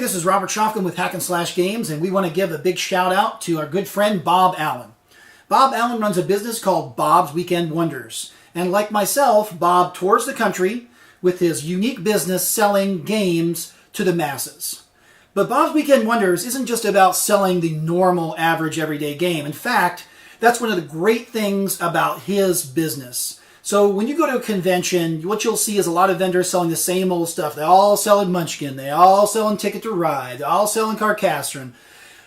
this is Robert Schofkin with Hack and Slash Games, and we want to give a big shout out to our good friend Bob Allen. Bob Allen runs a business called Bob's Weekend Wonders, and like myself, Bob tours the country with his unique business selling games to the masses. But Bob's Weekend Wonders isn't just about selling the normal, average, everyday game. In fact, that's one of the great things about his business. So when you go to a convention, what you'll see is a lot of vendors selling the same old stuff. They all selling Munchkin. They all selling Ticket to Ride. They all selling Carcassonne.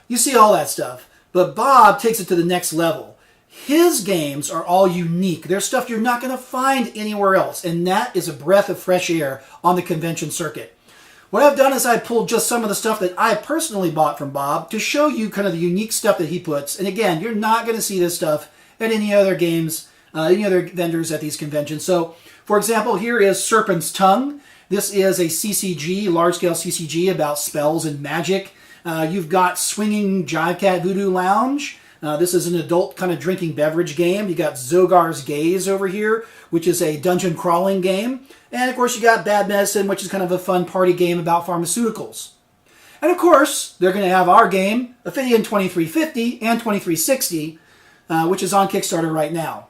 You see all that stuff. But Bob takes it to the next level. His games are all unique. They're stuff you're not going to find anywhere else. And that is a breath of fresh air on the convention circuit. What I've done is I pulled just some of the stuff that I personally bought from Bob to show you kind of the unique stuff that he puts. And again, you're not going to see this stuff at any other games, any other vendors at these conventions. So, for example, here is Serpent's Tongue. This is a CCG, large-scale CCG about spells and magic. You've got Swinging Jive Cat Voodoo Lounge. This is an adult kind of drinking beverage game. You got Zogar's Gaze over here, which is a dungeon crawling game. And of course you got Bad Medicine, which is kind of a fun party game about pharmaceuticals. And of course, they're going to have our game, Ophidian 2350 and 2360, which is on Kickstarter right now.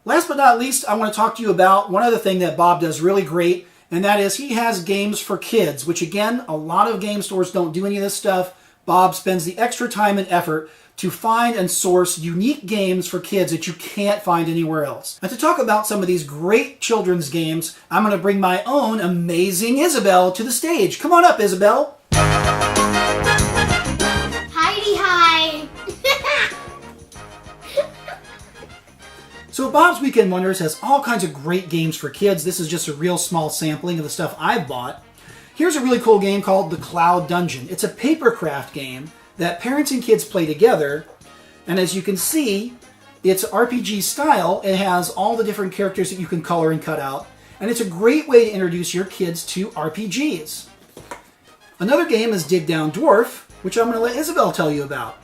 Last but not least, I want to talk to you about one other thing that Bob does really great, and that is he has games for kids, which again, a lot of game stores don't do any of this stuff. Bob spends the extra time and effort to find and source unique games for kids that you can't find anywhere else. And to talk about some of these great children's games, I'm going to bring my own amazing Isabel to the stage. Come on up, Isabel. Heidi, hi. So Bob's Weekend Wonders has all kinds of great games for kids. This is just a real small sampling of the stuff I've bought. Here's a really cool game called The Cloud Dungeon. It's a papercraft game that parents and kids play together. And as you can see, it's RPG style. It has all the different characters that you can color and cut out. And it's a great way to introduce your kids to RPGs. Another game is Dig Down Dwarf, which I'm going to let Isabel tell you about.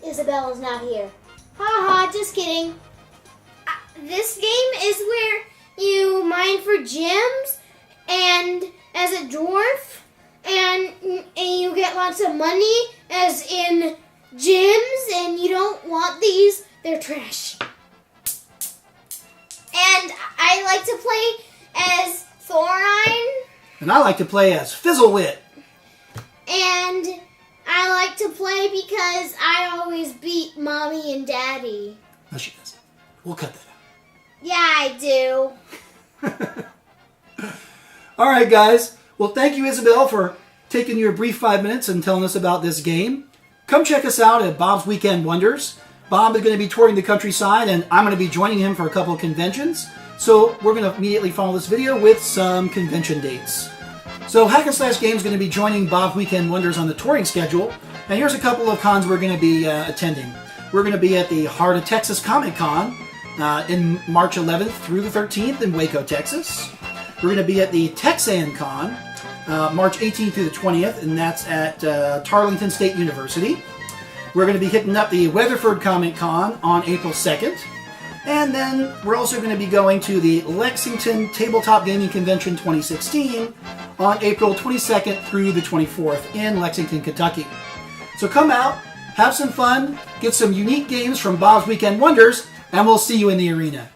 Isabel is not here. Ha, just kidding. This game is where you mine for gems and as a dwarf and you get lots of money as in gems, and you don't want these, they're trash. And I like to play as Thorine. And I like to play as Fizzlewit. And I like to play because I always beat Mommy and Daddy. No, she doesn't. We'll cut that out. Yeah, I do. All right, guys. Well, thank you, Isabel, for taking your brief 5 minutes and telling us about this game. Come check us out at Bob's Weekend Wonders. Bob is going to be touring the countryside, and I'm going to be joining him for a couple of conventions. So we're going to immediately follow this video with some convention dates. So Hack and Slash Games is going to be joining Bob's Weekend Wonders on the touring schedule. And here's a couple of cons we're going to be attending. We're going to be at the Heart of Texas Comic Con in March 11th through the 13th in Waco, Texas. We're going to be at the TexanCon March 18th through the 20th, and that's at Tarleton State University. We're going to be hitting up the Weatherford Comic Con on April 2nd. And then we're also going to be going to the Lexington Tabletop Gaming Convention 2016 on April 22nd through the 24th in Lexington, Kentucky. So come out, have some fun, get some unique games from Bob's Weekend Wonders, and we'll see you in the arena.